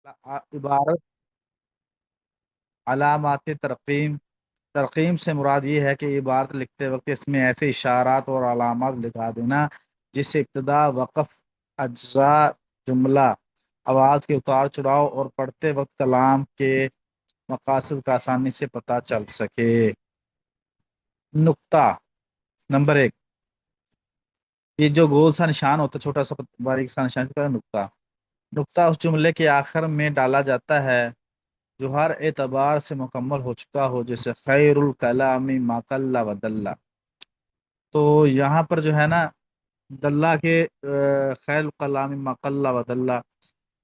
عبارت علامات ترقیم، ترقیم سے مراد یہ ہے کہ عبارت لکھتے وقت اس میں ایسے اشارات اور علامات لگا دینا جس سے ابتدا، وقف، اجزاء، جملہ، آواز کے اتار چڑھاؤ اور پڑھتے وقت کلام کے مقاصد کا آسانی سے پتہ چل سکے۔ نقطہ نمبر ایک، یہ جو گول سا نشان ہوتا ہے، چھوٹا سا باریک سا نشان ہوتا ہے نقطہ۔ نقطہ اس جملے کے آخر میں ڈالا جاتا ہے جو ہر اعتبار سے مکمل ہو چکا ہو، جیسے خیر الکلام ما قل و دل۔ تو یہاں پر جو ہے نا دلہ کے خیر الکلام ما قل و دل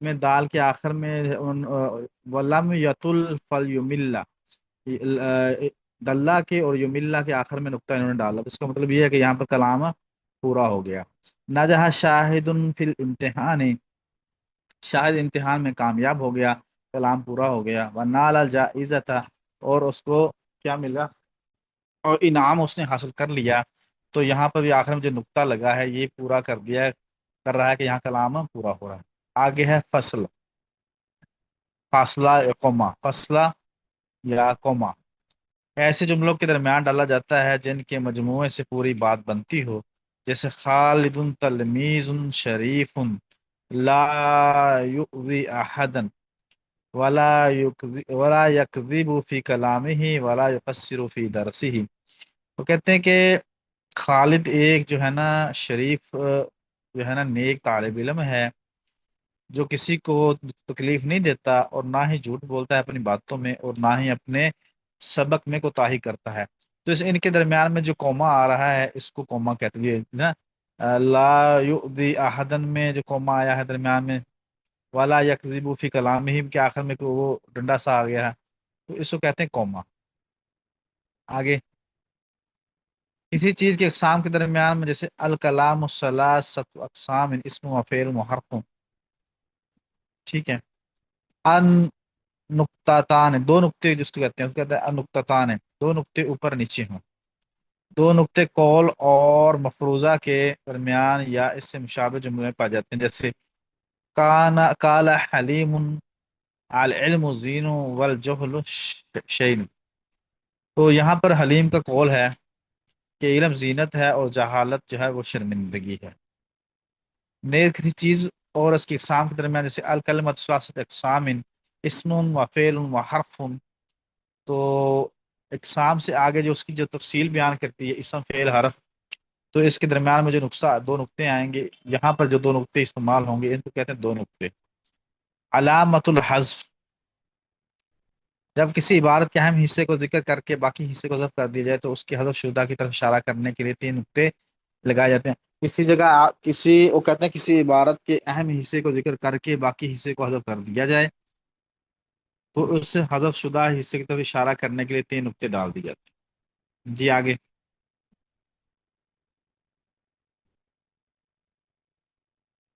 میں دال کے آخر میں ولم یتل فلیمل، دلہ کے اور یملہ کے آخر میں نقطہ انہوں نے ڈالا، تو اس کا مطلب یہ ہے کہ یہاں پر کلام پورا ہو گیا۔ نجح شاہد فی الامتحان، شاہد امتحان میں کامیاب ہو گیا، کلام پورا ہو گیا۔ ونال الجائزۃ، اور اس کو کیا ملا، اور انعام اس نے حاصل کر لیا۔ تو یہاں پر بھی آخر میں جو نقطہ لگا ہے یہ پورا کر دیا ہے، کر رہا ہے کہ یہاں کلام پورا ہو رہا ہے۔ آگے ہے فصل، فاصلہ یا کوما، فصلہ یا کوما ایسے جملوں کے درمیان ڈالا جاتا ہے جن کے مجموعے سے پوری بات بنتی ہو، جیسے خالد تلمیذ شریف لا یؤذی احدا ولا یکذب فی کلامہ ولا یقصر فی درسہ۔ وہ کہتے ہیں کہ خالد ایک جو ہے نا شریف جو ہے نا نیک طالب علم ہے جو کسی کو تکلیف نہیں دیتا اور نہ ہی جھوٹ بولتا ہے اپنی باتوں میں اور نہ ہی اپنے سبق میں کوتاہی کرتا ہے۔ تو ان کے درمیان میں جو کوما آ رہا ہے اس کو کوما کہتے ہیں نا، لا یؤذی احدن میں جو کوما آیا ہے درمیان میں، والا یکذب فی کلامہ کے آخر میں وہ ڈنڈا سا آ گیا ہے، تو اس کو کہتے ہیں کوما۔ آگے کسی چیز کے اقسام کے درمیان میں، جیسے الکلام الثلاثۃ اقسام اسم و فعل و حرف، ٹھیک ہے۔ ان نقطتان، دو نقطے جس کو کہتے ہیں اس کو کہتے ہیں ان نقطتان، دو نقطے اوپر نیچے ہوں۔ دو نقطے قول اور مفروضہ کے درمیان یا اس سے مشابہ جملے میں پائے جاتے ہیں، جیسے کال حلیم العلم زین والجہل شین۔ تو یہاں پر حلیم کا قول ہے کہ علم زینت ہے اور جہالت جو ہے وہ شرمندگی ہے۔ نیز کسی چیز اور اس کی اقسام کے درمیان، جیسے الکلمۃ ثلاثۃ اقسام اسم و فعل و حرف، تو اقسام سے آگے جو اس کی جو تفصیل بیان کرتی ہے اسم فعل حرف، تو اس کے درمیان میں جو نقطہ دو نقطے آئیں گے، یہاں پر جو دو نقطے استعمال ہوں گے ان کو کہتے ہیں دو نقطے۔ علامت الحذف، جب کسی عبارت کے اہم حصے کو ذکر کر کے باقی حصے کو حذف کر دیا جائے تو اس کی حذف شدہ کی طرف اشارہ کرنے کے لیے تین نقطے لگائے جاتے ہیں۔ کسی جگہ کسی وہ کہتے ہیں کسی عبارت کے اہم حصے کو ذکر کر کے باقی حصے کو حذف کر دیا جائے تو اس سے حذف شدہ حصے کی طرف اشارہ کرنے کے لیے تین نقطے ڈال دیے جاتے ہیں۔ جی آگے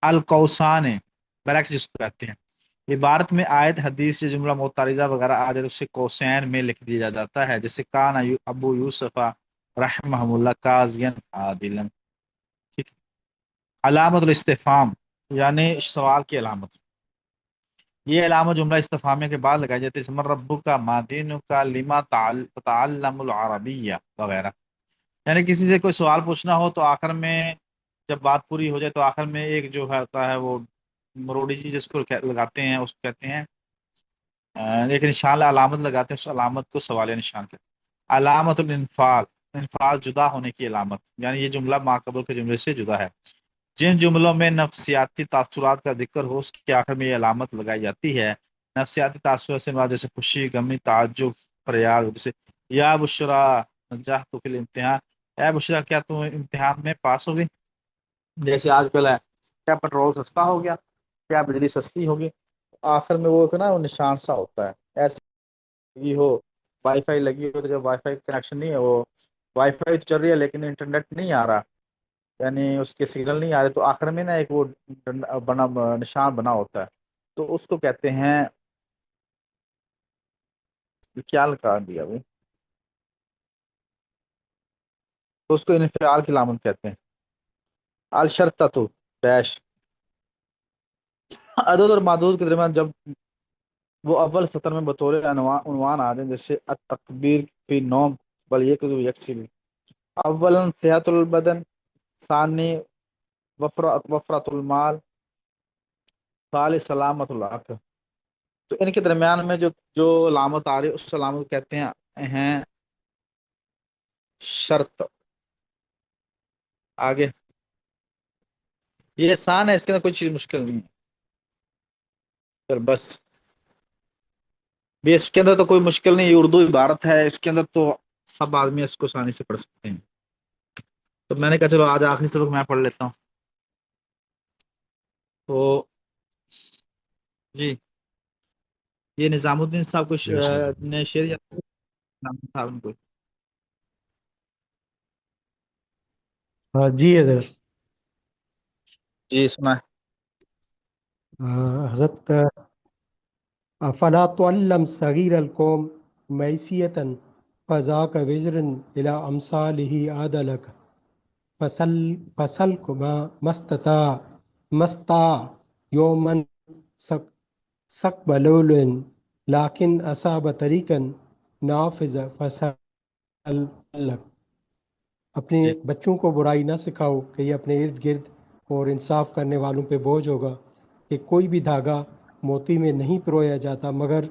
القوسان، بریکٹ جس کو کہتے ہیں، عبارت میں آیت حدیث سے جملہ متعارضہ وغیرہ آ جائے تو اسے قوسین میں لکھ دیا جاتا ہے، جیسے کان ابو یوسف رحمہ اللہ قاضیا عادلا، ٹھیک ہے۔ علامت الاستفہام، یعنی سوال کی علامت، یہ علامت جملہ استفہامیہ کے بعد لگائی جاتی ہے، من ربک ما دینک لما تتعلم العربیہ وغیرہ۔ یعنی کسی سے کوئی سوال پوچھنا ہو تو آخر میں جب بات پوری ہو جائے تو آخر میں ایک جو ہوتا ہے وہ مروڑی جی جس کو لگاتے ہیں اس کو کہتے ہیں ایک نشان علامت لگاتے ہیں، اس علامت کو سوالیہ نشان کہتے ہیں۔ علامت الانفال، انفال جدا ہونے کی علامت، یعنی یہ جملہ ماقبل کے جملے سے جدا ہے۔ جن جملوں میں نفسیاتی تاثرات کا ذکر ہو اس کے آخر میں یہ علامت لگائی جاتی ہے۔ نفسیاتی تاثرات سے مراد جیسے خوشی، غمی، تعجب، فریاد، جیسے یا بشرا نجحت فی الامتحان، اے بشرا کیا تم امتحان میں پاس ہو گئی، جیسے آج کل ہے کیا پٹرول سستا ہو گیا، کیا بجلی سستی ہوگی، آخر میں وہ نا وہ نشان سا ہوتا ہے ایسے لگی ہو، وائی فائی لگی ہو تو جب وائی فائی کنیکشن نہیں ہے، وہ وائی فائی تو چل رہی ہے لیکن انٹرنیٹ نہیں آ رہا، یعنی اس کے سگنل نہیں آ رہے، تو آخر میں نا ایک وہ بنا نشان بنا ہوتا ہے، تو اس کو کہتے ہیں، کیا لکھا دیا بھائی، تو اس کو انفعال کی علامت کہتے ہیں۔ الشرطۃ ڈیش، عدد اور معدود کے درمیان جب وہ اول سطر میں بطور عنوان آ جائیں، جیسے التکبیر فی نوم بل یہ کہ یکسر، اولا صحت البدن، ثانی وفرت المال، ثالث سلامت العقل. تو ان کے درمیان میں جو جو علامت آ رہی ہے اس علامت کو کہتے ہیں شرط. آگے یہ آسان ہے، اس کے اندر کوئی چیز مشکل نہیں ہے. پھر بس بھی اس کے اندر تو کوئی مشکل نہیں، یہ اردو عبارت ہے، اس کے اندر تو سب آدمی اس کو آسانی سے پڑھ سکتے ہیں. تو میں نے کہا چلو آج آخری سبق میں پڑھ لیتا ہوں. تو جی یہ نظام الدین صاحب کو جی استاد جی۔ نے شعر صاحب ان کو. ہاں جی حضرت، جی سنا ہے. حضرت افلا تعلم صغیر القوم میسیتا فذاک وزر الى امثالہ عادلک فسل ما مستا یومن سقبلول لیکن اصاب طریقا نافذ فسل. اپنے جی بچوں کو برائی نہ سکھاؤ کہ یہ اپنے ارد گرد اور انصاف کرنے والوں پہ بوجھ ہوگا کہ کوئی بھی دھاگا موتی میں نہیں پرویا جاتا مگر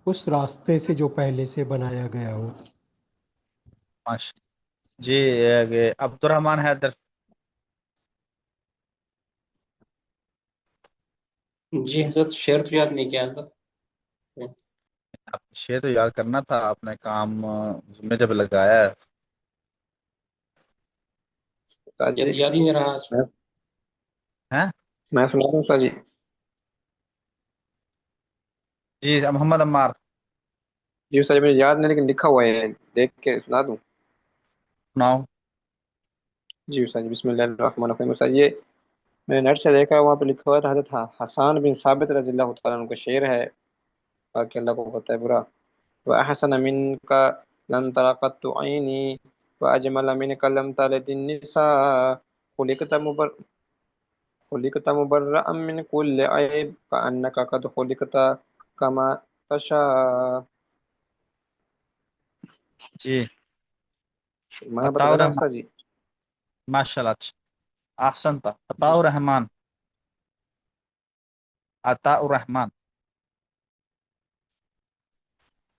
اس راستے سے جو پہلے سے بنایا گیا ہو. ماشاء. جی عبد الرحمان حیدر. جی حضرت شعر تو یاد نہیں کیا حضرت. آپ شعر تو یاد کرنا تھا، آپ نے کام میں جب لگایا ہے. استاد جی یاد ہی نہیں رہا. میں ہیں؟ میں سنا دوں استاد جی؟ جی محمد عمار. جی استاد جی مجھے یاد نہیں لیکن لکھا ہوا ہے، دیکھ کے سنا دوں؟ سناؤ. جی استاد جی بسم اللہ الرحمن الرحیم. استاد یہ میں نے نیٹ سے دیکھا، وہاں پہ لکھا ہوا تھا حضرت حسان بن ثابت رضی اللہ تعالیٰ عنہ کا شعر ہے، باقی اللہ کو پتہ ہے پورا. وَأَحْسَنَ مِنْكَ لَمْ تَرَ قَطُّ عَيْنِي وَأَجْمَلَ مِنْكَ لَمْ تَلِدِ النِّسَاءُ خُلِقْتَ مُبَرَّأً مِنْ كُلِّ عَيْبٍ كَأَنَّكَ قَدْ خُلِقْتَ كَمَا تَشَاءُ. جی مانا بتا عطاء دینا الرحمان. استاد جی. ماشاء اللہ اچھا. احسن تھا. عطاء الرحمان. عطاء الرحمان.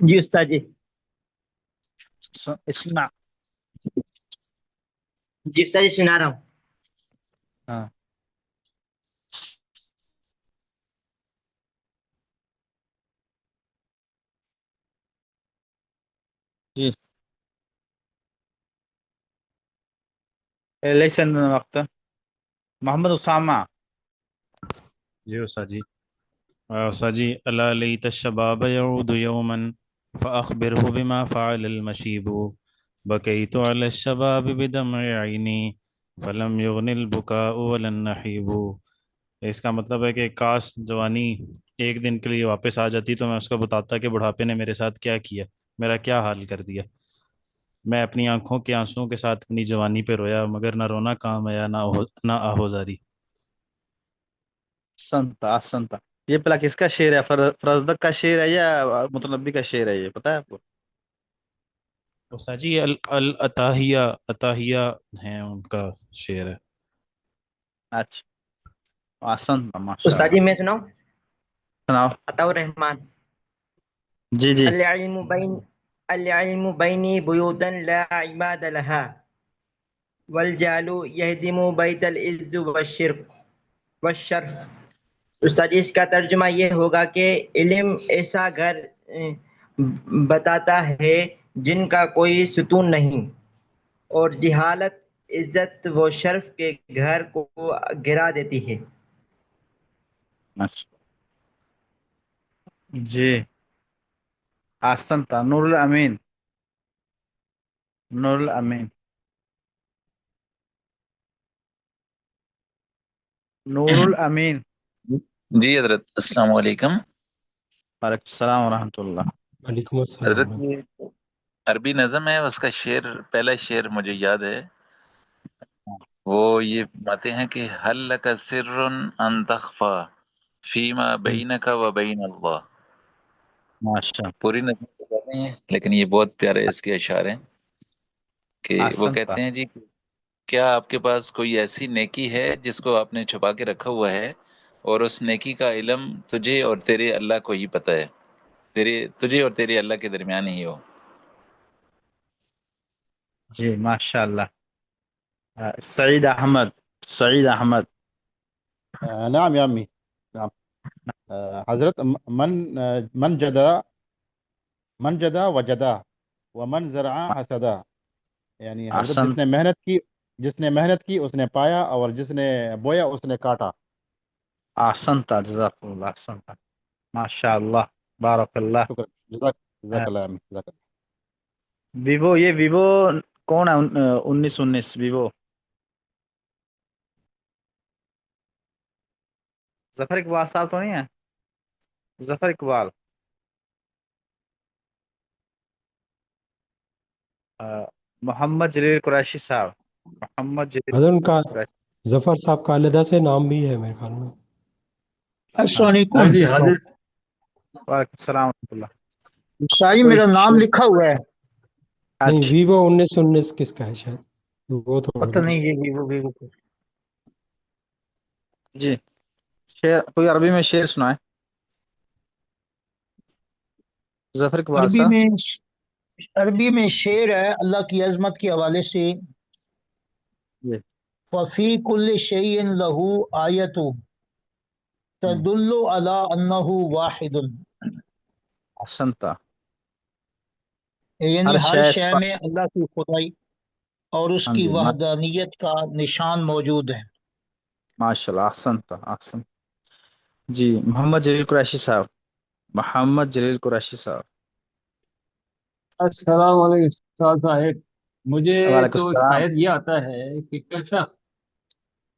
جی استاد جی. اسمع. جی استاد جی سنا رہا ہوں. ہاں جی ليس عندنا وقت. محمد اسامہ. جی استاد جی. استاد جی الا لیت الشباب یعود یوما فاخبره بما فعل المشیب بکیت علی الشباب بدمع عینی فلم یغن البکاء ولا النحیب. اس کا مطلب ہے کہ کاش جوانی ایک دن کے لیے واپس آ جاتی تو میں اس کو بتاتا کہ بڑھاپے نے میرے ساتھ کیا کیا، میرا کیا حال کر دیا. میں اپنی آنکھوں کے آنسوؤں کے ساتھ اپنی جوانی پہ رویا مگر نہ رونا کام آیا نہ آہوزاری. احسن تھا احسن تھا. یہ پلا کس کا شعر ہے؟ فرزدق کا شعر ہے یا متنبی کا شعر ہے؟ یہ پتا ہے آپ کو؟ استاد جی العطاہیہ عطاہیہ ہیں ان کا شعر ہے. اچھا احسن تھا ماشاء استاد اللہ. جی میں سناؤں. سناؤ. عطاء الرحمان. جی جی العلم بینی بیوتا لا عماد لها والجال یہدم بیت العز والشرف. استاد جی اس کا ترجمہ یہ ہوگا کہ علم ایسا گھر بتاتا ہے جن کا کوئی ستون نہیں، اور جہالت عزت و شرف کے گھر کو گرا دیتی ہے. اچھا. جی احسن تھا. نور الامین. نور الامین. نور الامین. جی حضرت السلام علیکم. وعلیکم السلام ورحمۃ اللہ. وعلیکم السلام. حضرت یہ عربی نظم ہے، اس کا شعر پہلا شعر مجھے یاد ہے. وہ یہ باتیں ہیں کہ حل لک سر ان تخفى فیما بینک و بین اللہ. ماشاء پوری نظم تو کر رہے ہیں لیکن یہ بہت پیارے اس کے اشعار ہیں کہ وہ احسنت کہتے ہیں جی کیا آپ کے پاس کوئی ایسی نیکی ہے جس کو آپ نے چھپا کے رکھا ہوا ہے اور اس نیکی کا علم تجھے اور تیرے اللہ کو ہی پتہ ہے، تجھے اور تیرے اللہ کے درمیان ہی ہو۔ جی ماشاء اللہ. سعید احمد. سعید احمد. نعم يا عمي، نعم. حضرت من جدا وجدا ومن زرع حسدا، یعنی حضرت احسنت. جس نے محنت کی اس نے پایا، اور جس نے بویا اس نے کاٹا. احسنت جزاک اللہ. احسنت ماشاء اللہ. بارک اللہ. شکر. جزاک اللہ يا عمي، جزاک اللہ. ویوو، یہ ویوو کون ہے؟ 1919 ویوو. ظفر اقبال صاحب تو نہیں ہے؟ ظفر اقبال. محمد جلیل قریشی صاحب. محمد جلیل حضرت ان کا قریشی. ظفر صاحب کا علیحدہ سے نام بھی ہے میرے خیال میں. السلام ہاں علیکم. جی حاضر. وعلیکم السلام ورحمۃ اللہ. شاہی کوئی میرا نام لکھا ہوا ہے، نہیں، اچھا ویوو 1919 کس کا ہے شاید، وہ تھوڑا پتہ بتا. نہیں یہ ویوو جی. شعر کوئی عربی میں شعر سنائے ظفر اقبال عربی صاحب. میں عربی میں شعر ہے اللہ کی عظمت کے حوالے سے. جی. ففی کل شیء لہ آیت تدل علی انہ واحد، احسنت. یعنی ہر ہر شے شے میں اللہ کی خدائی اور اس ہاں کی جی وحدانیت کا نشان موجود ہے. ماشاء اللہ. احسنت احسنت. جی محمد جلیل قریشی صاحب. محمد جلیل قریشی صاحب. السلام علیکم استاد صاحب. مجھے وعلیکم تو السلام. شاید یہ آتا ہے کہ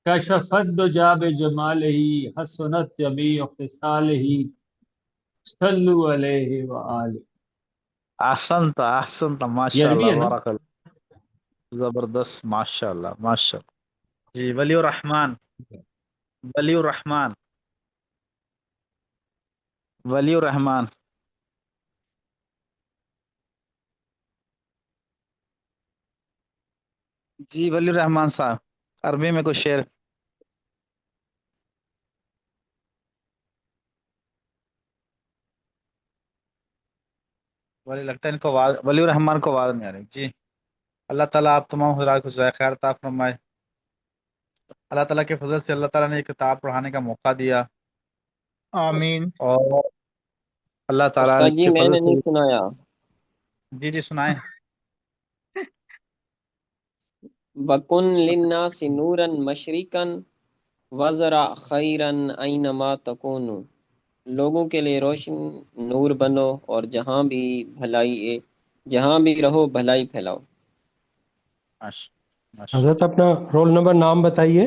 کشفت دجا بجمالہ حسنت جمیع خصالہ صلو علیہ وآلہ. احسنت احسنت یہ ماشاء عربی اللہ. ہے نا؟ بارک اللہ. زبردست ماشاء اللہ ماشاء اللہ. جی ولی الرحمن. ولی الرحمن. ولی الرحمن. جی ولی الرحمن صاحب عربی میں کوئی شعر. ولی لگتا ہے ان کو ولی الرحمن کو آواز نہیں آ رہی. جی. اللہ تعالیٰ آپ تمام حضرات کو جزائے خیر عطا فرمائے. اللہ تعالیٰ کے فضل سے اللہ تعالیٰ نے یہ کتاب پڑھانے کا موقع دیا، آمین. اور اللہ تعالیٰ استاد جی کے میں فضل نے نہیں سے. سنایا. جی جی سنائیں. وَكُن لِلنَّاسِ نُورًا مَشْرِقًا وَزْرَعْ خَيْرًا أَيْنَمَا تَكُونُوا، لوگوں کے لیے روشن نور بنو اور جہاں بھی رہو بھلائی پھیلاؤ. ماشاء حضرت اپنا رول نمبر نام بتائیے.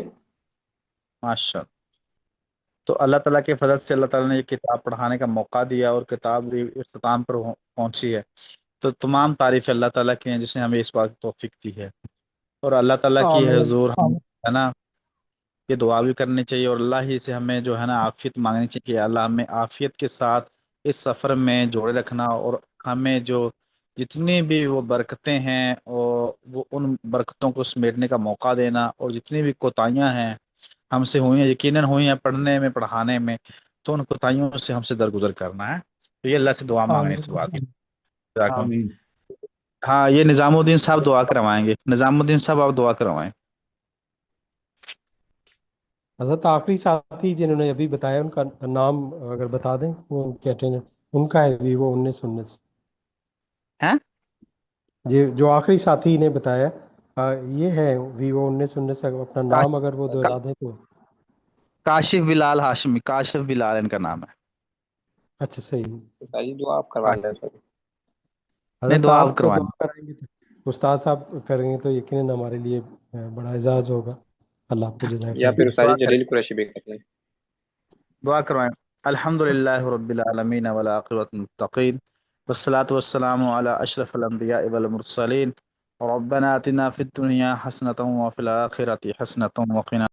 ماشاء. تو اللہ تعالیٰ کے فضل سے اللہ تعالیٰ نے یہ کتاب پڑھانے کا موقع دیا اور کتاب بھی اختتام پر پہنچی ہے. تو تمام تعریف اللہ تعالیٰ کی ہیں جس نے ہمیں اس بات کی توفیق دی ہے. اور اللہ تعالیٰ کی آمین. حضور ہم ہے نا یہ دعا بھی کرنی چاہیے، اور اللہ ہی سے ہمیں جو ہے نا عافیت مانگنی چاہیے کہ اللہ ہمیں عافیت کے ساتھ اس سفر میں جوڑے رکھنا، اور ہمیں جو جتنی بھی وہ برکتیں ہیں اور وہ ان برکتوں کو سمیٹنے کا موقع دینا، اور جتنی بھی کوتاہیاں ہیں ہم سے ہوئی ہیں، یقیناً ہوئی ہیں پڑھنے میں پڑھانے میں، تو ان کوتاہیوں سے ہم سے درگزر کرنا ہے. تو یہ اللہ سے دعا مانگنے سے بات آمین. ہے. آمین. ہاں یہ نظام الدین صاحب دعا کروائیں گے. نظام الدین صاحب آپ دعا کروائیں. حضرت آخری ساتھی جنہوں نے ابھی بتایا ان کا نام اگر بتا دیں. وہ کہتے ہیں ان کا ہے ویوو 1919. ہیں جی جو آخری ساتھی نے بتایا یہ ہے ویوو 1919. اپنا نام اگر وہ دہرا دیں تو. کاشف بلال ہاشمی. کاشف بلال ان کا نام ہے. اچھا صحیح. جی دعا آپ کروا لیں سر. نہیں حضرت دعا آپ آپ کروائیں. دعا کرائیں گے تو استاد صاحب کریں گے تو یقیناً ہمارے لیے بڑا اعزاز ہوگا. اللہ آپ کو جزائے یا خیر. پھر استاد دعا جی جلیل قریشی بھی کر لیں. دعا کروائیں. الحمد للہ رب العالمین والعاقبۃ للمتقین والصلاة والسلام علی اشرف الانبیاء والمرسلین ربنا آتنا فی الدنیا حسنۃ وفی الآخرۃ حسنۃ وقنا